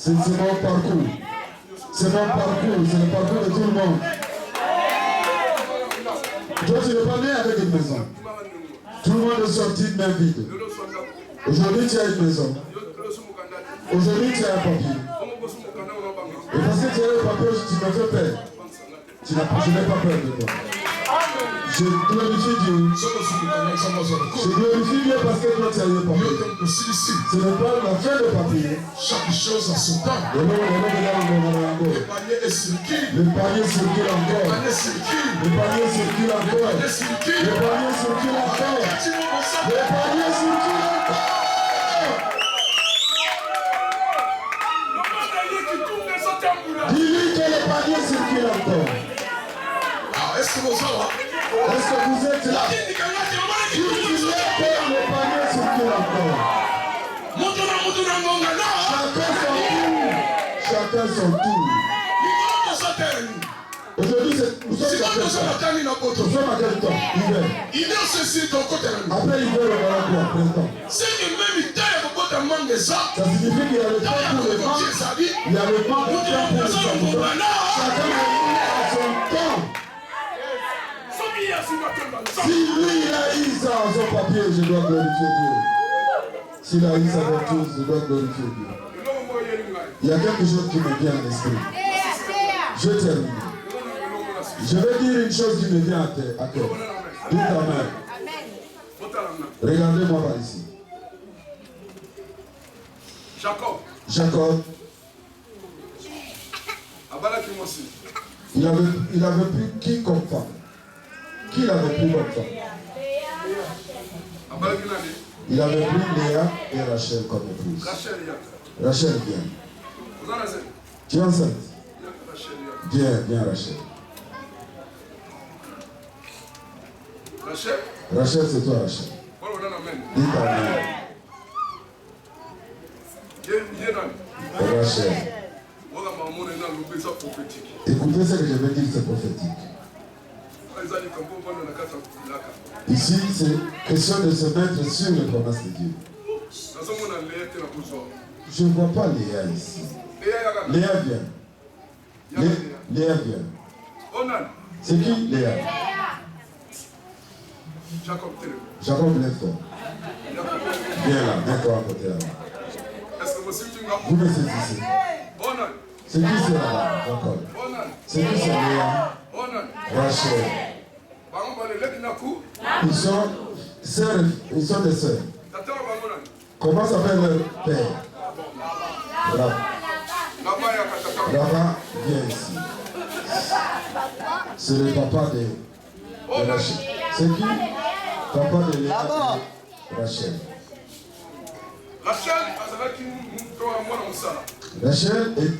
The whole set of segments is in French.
C'est mon parcours. C'est mon parcours. C'est le parcours de tout le monde. Toi, tu n'es pas né avec une maison. Tout le monde est sorti de main vide. Aujourd'hui, tu as une maison. Aujourd'hui, tu as un papier. Et parce que tu as un papier, tu m'as fait peur. Je n'ai pas peur de toi. Je glorifie Dieu. Je glorifie Dieu parce que toi tu as eu le papier. Ce n'est pas la fin de papier. Chaque chose a son temps. Le panier circule encore. Le panier circule encore. Le panier circule encore. Le panier circule encore. Le panier circule encore. Dis-lui que le panier circule encore. Est-ce que vous êtes là? Si tu l'es peur, le panier circule encore. Chacun son tour. Aujourd'hui, nous sommes à quel temps? Hiver. Après hiver, on va quoi? Printemps. Ça signifie qu'il y a le temps pour le vent. Il y a le temps pour le vent. Chacun a son temps. Si lui il a eu ça en son papier, je dois glorifier Dieu. S'il a eu ça dans tout, je dois glorifier Dieu. Il y a quelque chose qui me vient à l'esprit. Je termine. Je vais dire une chose qui me vient à cœur. Dites Amen. Regardez-moi par ici. Jacob. Il avait pris qui comme femme? Qui l'avait pris comme femme? Il avait pris Léa et Rachel comme épouse. Rachel vient. Tu es enceinte? Viens Rachel. Rachel, c'est toi Rachel. Dites Amen. Rachel. Écoutez ce que je vais dire, c'est prophétique. Ici, c'est question de se mettre sur les promesses de Dieu. Je ne vois pas Léa ici. Léa vient. Léa vient. C'est qui Léa? Jacob lève-toi. Viens là, mets-toi à côté là. Vous me saisissez. C'est qui c'est là-bas, Jacob? C'est qui c'est Léa? Rachel. Ils sont des sœurs. Comment s'appelle leur père? Rava, viens ici. C'est le papa de Rachel. C'est qui? Papa de Léa et Rachel. Rachel et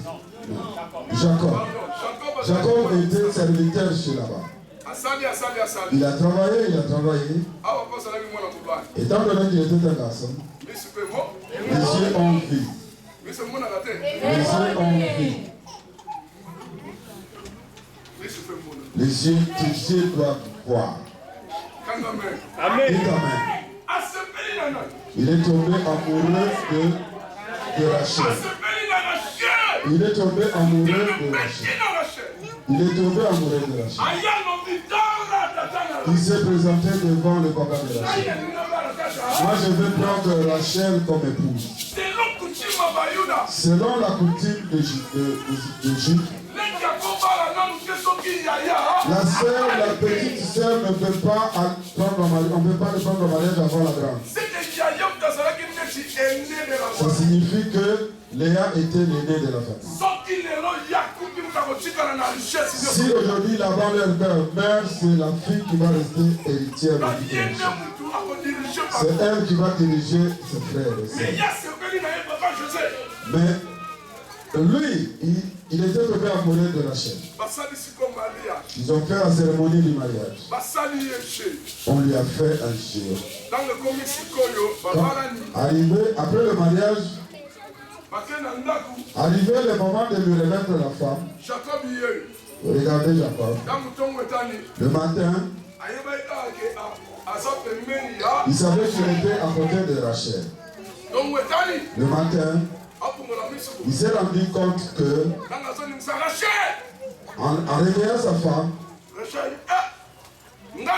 Jacob. Jacob était serviteur chez là-bas. Il a travaillé. Étant donné qu'il était un garçon, les yeux ont vu. Les yeux doivent voir. Amen. Il est tombé amoureux de Rachel. Il est tombé amoureux de Rachel. Il s'est présenté devant le papa de Rachel. Moi, je veux prendre Rachel comme épouse. Selon la coutume de Jude, la sœur, la petite sœur ne peut pas prendre en mariage. On ne peut pas le prendre en mariage avant la grande. Ça signifie que Léa était l'aînée de la famille. Si aujourd'hui la belle meurt, c'est la fille qui va rester héritière de l'héritage. C'est elle qui va diriger ses frères et sœurs. Mais lui, il était tombé amoureux de Rachel. Ils ont fait la cérémonie du mariage. On lui a fait un géo. Arrivé après le mariage, arrivé le moment de lui remettre la femme, regardez Jacob. Le matin, il savait qu'il était à côté de Rachel. Le matin, Il s'est rendu compte que, en réveillant sa femme, il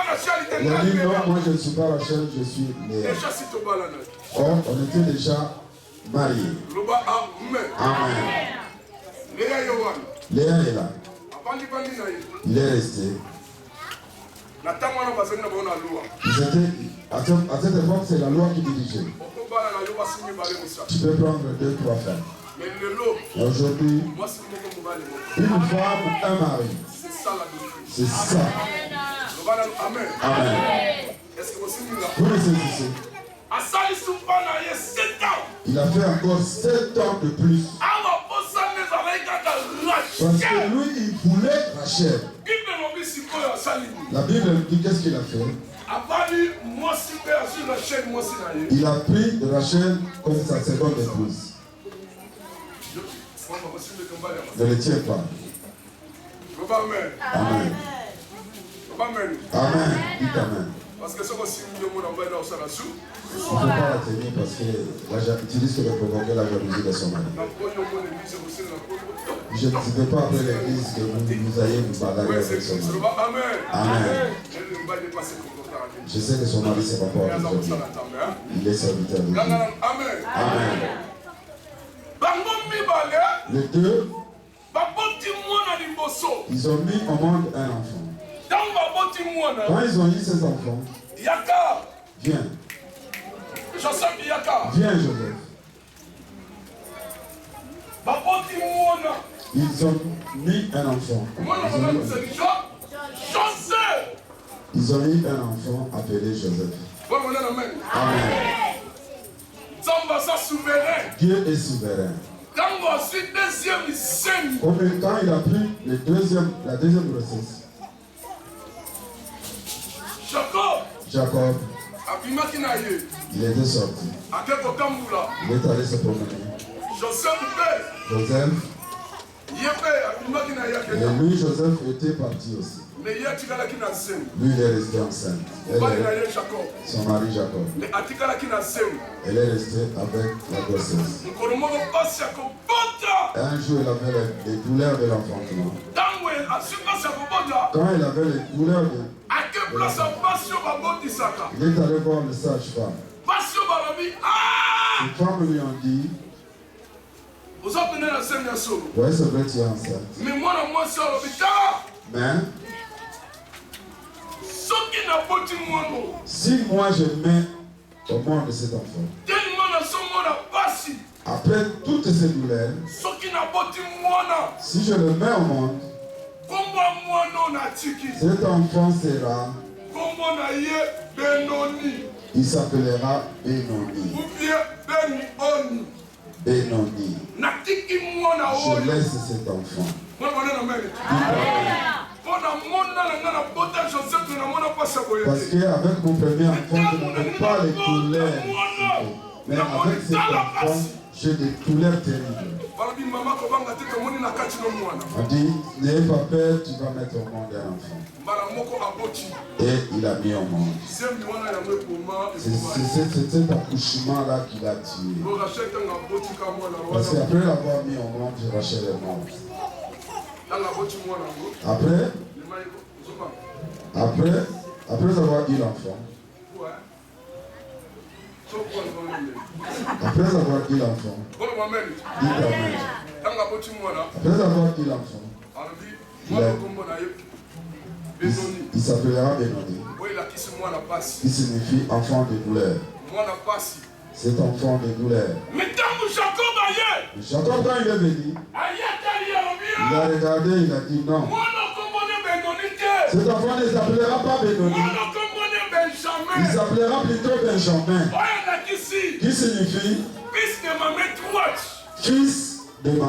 a dit non, moi je ne suis pas Rachel, je suis Léa. Or, on était déjà mariés. Amen. Léa est là. Il est resté. À cette époque, c'est la loi qui dirigeait. Tu peux prendre 2, 3 femmes. Et aujourd'hui, une femme, un mari. C'est ça. Amen. Vous le saisissez. Il a fait encore 7 ans de plus. Parce que lui, il voulait Rachel. La Bible dit qu'est-ce qu'il a fait? Il a pris Rachel comme sa seconde épouse. Ne le tiens pas. Amen. Amen. Dites amen. Parce que ça aussi, il faut pas la tenir parce que tu risques de provoquer la jalousie de son mari. Je ne sais pas après l'église que vous ayez vous bagarrer avec son mari. Amen. Je sais que son mari se comporte aujourd'hui. Il est serviteur de Dieu. Amen. Les deux, ils ont mis au monde un enfant. Quand ils ont eu ces enfants, viens. Viens, Joseph. Ils ont mis un enfant. Ils ont eu un enfant appelé Joseph. Amen. Dieu est souverain. Quand il a pris la deuxième grossesse, Jacob, il était sorti. Il est allé se promener. Joseph, et lui, Joseph était parti aussi. Lui, il est resté enceinte. Son mari Jacob. Elle est restée avec la grossesse. Un jour, elle avait les douleurs de l'enfantement. Quand elle avait les douleurs de il est allé voir le sage-femme. Les femmes lui ont dit, oui, c'est vrai, tu es enceinte. Mais si moi je mets au monde cet enfant, après toutes ces douleurs, si je le mets au monde, cet enfant sera, il s'appellera Benoni. Benoni. Je laisse cet enfant. Parce qu'avec mon premier enfant, je n'avais pas les douleurs. Mais avec cet enfant, j'ai des douleurs terribles. On dit, n'ayez pas peur, tu vas mettre au monde un enfant. Et il a mis au monde. C'est cet accouchement-là qu'il a tué. Parce qu'après l'avoir mis au monde, Rachel est morte. Après avoir eu l'enfant, après avoir eu l'enfant, après avoir eu l'enfant, il s'appellera Benoni, qui signifie enfant de douleur. Cet enfant de douleur. Jacob, quand il est venu, il a regardé, il a dit non. Cet enfant ne s'appellera pas Benoni. Il s'appellera plutôt Benjamin. Qui signifie fils de ma main droite. Fils de ma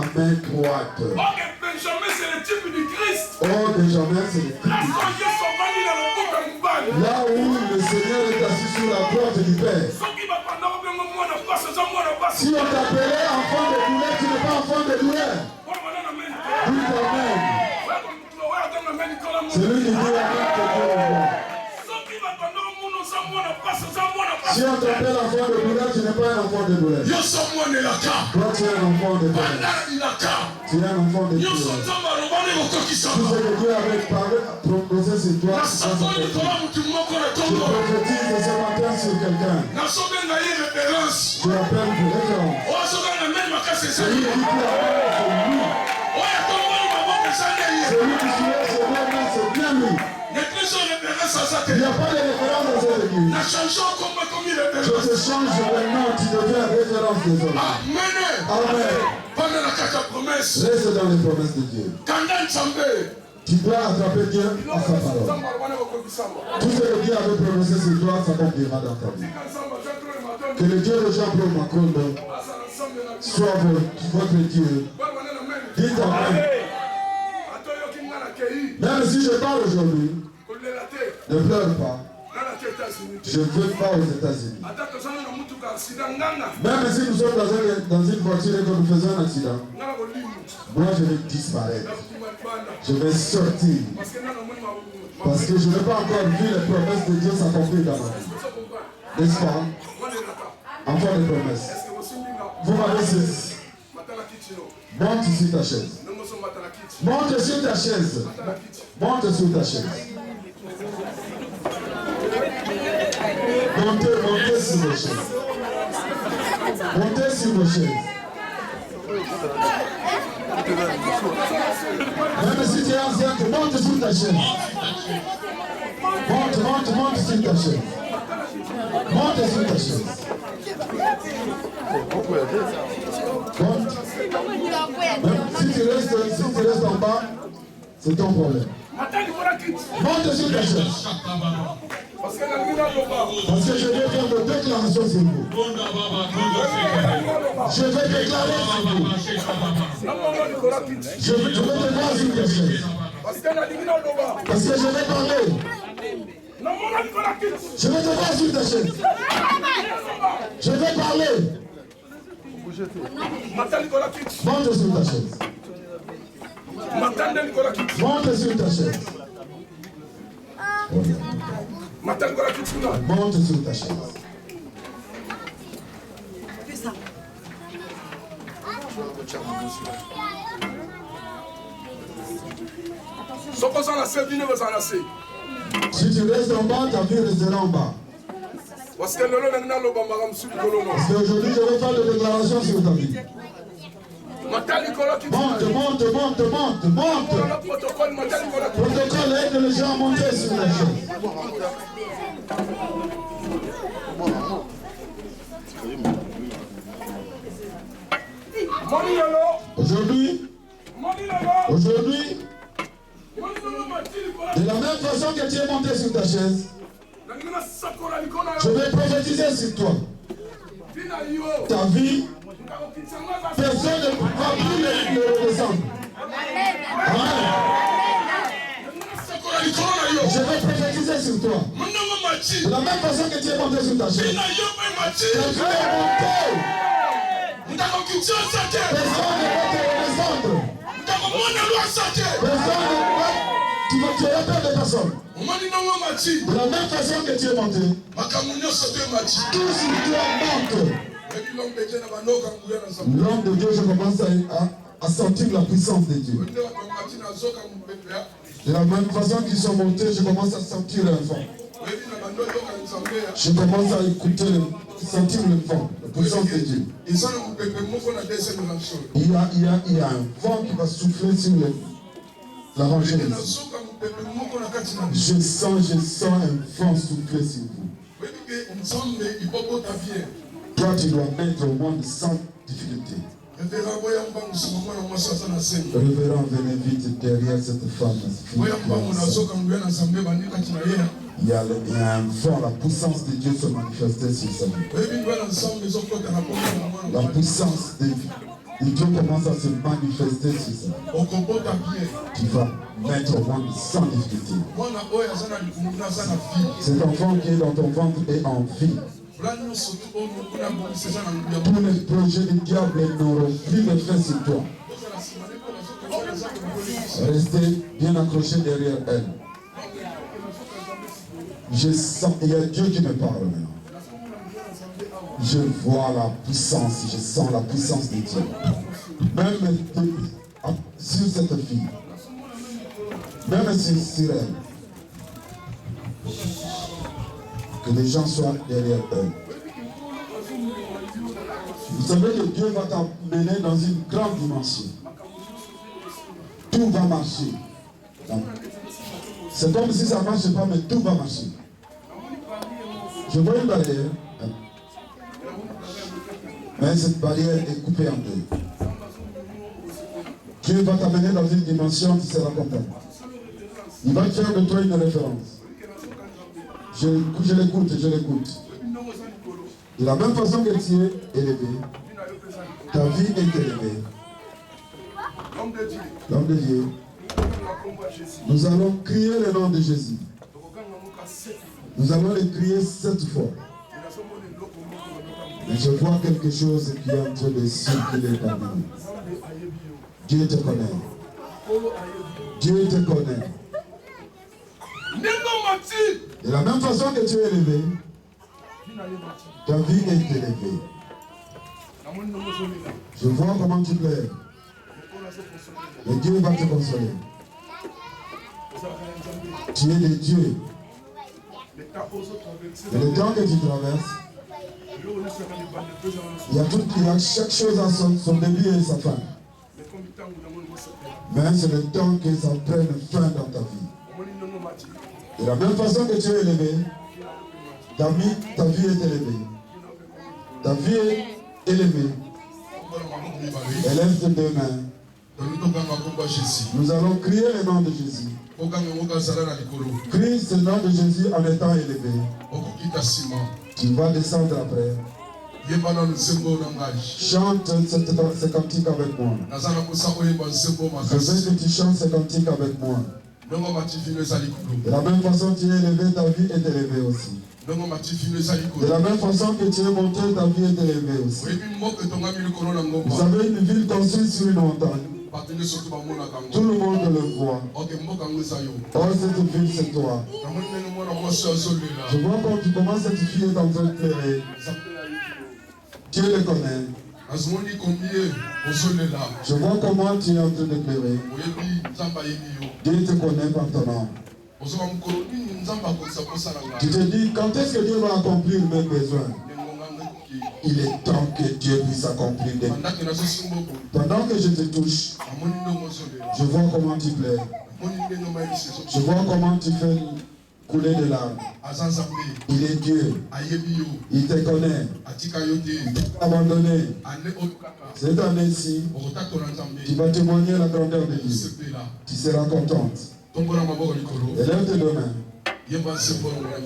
main droite. Oh, Benjamin, c'est le type. Là où le Seigneur est assis sur la droite du Père. Si on t'appelait enfant de douleur, tu n'es pas enfant de douleur. Dis Amen. C'est lui qui dit Amen que Dieu le voit. Si on t'appelle enfant pas un enfant de douleur. Yo somo ne la ka. Toi, tu es un enfant de douleur. Banda la ka. Tu es un enfant de Yo douleur. so nzamba robane bokokisa. Tout ce que Dieu avait parlé, proposé sur toi, Na safoni kola mutu moko na je tongo. prophétise ce matin sur quelqu'un. Na sobe na ye référence. Je l'appelle pour référence. O soka na même makase sa. Celui qui dit la parole, c'est lui. O ya tongo ni maboko sa ne ye. Celui qui suit ce nom, c'est bien lui. Ne plus son référence à sa Il n'y tête. a pas de référence dans cette église. Na chanson comme Je référence. te change de nom, tu deviens référence des hommes. Amen. Amen. Pendant la kaka promesse. Reste dans les promesses de Dieu. Kanda nzambe. Tu dois attraper Dieu à sa parole. Tout ce que Dieu avait prononcé sur toi s'accomplira dans ta vie. Que le Dieu de Jean-Claude Macondo soit votre Dieu. Dites Amen. Même si je parle aujourd'hui, ne pleure pas. Je ne veux pas aux États-Unis. Même si nous sommes dans une voiture et que nous faisons un accident, moi je vais disparaître. Je vais sortir. Parce que je n'ai pas encore vu les promesses de Dieu s'accomplir dans ma vie. N'est-ce pas? Enfant de promesses. Vous m'avez saisi. Monte sur ta chaise. Monte sur ta chaise. Monte sur ta chaise. Montez sur vos chaises. Montez sur vos chaises. Même si tu es enceinte, monte sur ta chaise. Monte sur ta chaise. Monte sur ta chaise. Monte. Même si tu restes en bas, c'est ton problème. Monte sur ta chaise. Parce que je vais faire une déclaration sur vous. Je vais déclarer sur vous. Je vais te voir sur ta chaise. Parce que je vais parler. Je vais te voir sur ta chaise. Je vais parler. Monte sur ta chaise. Monte sur ta chaise. Monte sur ta chaise. Si tu restes en bas, ta vie restera en bas. Parce qu'aujourd'hui, je vais faire des déclarations sur ta vie. Monte. Protocole aide les gens à monter sur la chaise. Aujourd'hui, de la même façon que tu es monté sur ta chaise, je vais prophétiser sur toi. Ta vie, personne ne pourra plus le redescendre. Amen. Je vais prophétiser sur toi. De la même façon que tu es monté sur ta chaise, quand tu es monté, personne ne va te redescendre. Tu vas peur de personne. De la même façon que tu es monté, tout sur toi monte. L'homme de Dieu, je commence à sentir la puissance de Dieu. De la même façon qu'ils sont montés, je commence à sentir le vent. Je commence à écouter, sentir le vent, la puissance de Dieu. Il y a un vent qui va souffler sur la rangée. Je sens un vent souffler sur vous. Toi, tu dois mettre au monde sans difficulté. Révérend, venez vite derrière cette femme. Il y a un vent, la puissance de Dieu se manifester sur sa vie. La puissance de Dieu commence à se manifester sur sa vie. Tu vas mettre au monde sans difficulté. Cet enfant qui est dans ton ventre est en vie. Tous les projets du diable n'auront plus d'effet sur toi. Restez bien accrochés derrière elle. Je sens, il y a Dieu qui me parle maintenant. Je vois la puissance, je sens la puissance de Dieu. Même sur cette fille. Même sur elle. Que les gens soient derrière eux. Vous savez que Dieu va t'emmener dans une grande dimension. Tout va marcher. C'est comme si ça ne marche pas, mais tout va marcher. Je vois une barrière. Mais cette barrière est coupée en deux. Dieu va t'amener dans une dimension, tu seras content. Il va faire de toi une référence. Je l'écoute. De la même façon que tu es élevé, ta vie est élevée. L'homme de Dieu. Nous allons crier le nom de Jésus. Nous allons le crier 7 fois. Mais je vois quelque chose qui est en train de circuler parmi nous. Dieu te connaît. Dieu te connaît. De la même façon que tu es élevé, ta vie est élevée. Je vois comment tu pleures. Et Dieu va te consoler. Tu es le Dieu. Et le temps que tu traverses, il y a chaque chose à son début et sa fin. Mais c'est le temps que ça prenne fin dans ta vie. De la même façon que tu es élevé, ta vie est élevée. Ta vie est élevée. Élève tes deux mains. Nous allons crier le nom de Jésus. Crie ce nom de Jésus en étant élevé. Tu vas descendre après. Chante ce cantique avec moi. Je veux que tu chantes ce cantique avec moi. De la même façon que tu es élevé, ta vie est élevée aussi. De la même façon que tu es monté, ta vie est élevée aussi. Vous avez une ville construite sur une montagne. Tout le monde le voit. Oh, cette ville, c'est toi. Je vois quand tu commences, cette fille est en train de pleurer. Dieu le connaît. Je vois comment tu es en train de pleurer. Dieu te connaît par ton nom. Tu te dis, quand est-ce que Dieu va accomplir mes besoins? Il est temps que Dieu puisse accomplir des... Pendant que je te touche, je vois comment tu pleures. Je vois comment tu fais couler de larmes. Il est Dieu. Il te connaît. Il t'a abandonné. Cette année-ci, tu vas témoigner la grandeur de Dieu. Tu seras contente. Élève tes deux mains.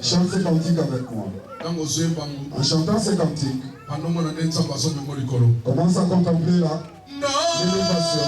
Chante ce cantique avec moi. En chantant ce cantique, commence à contempler l'élévation.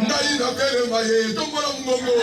Ngai na kelema ye, tombola mbongo.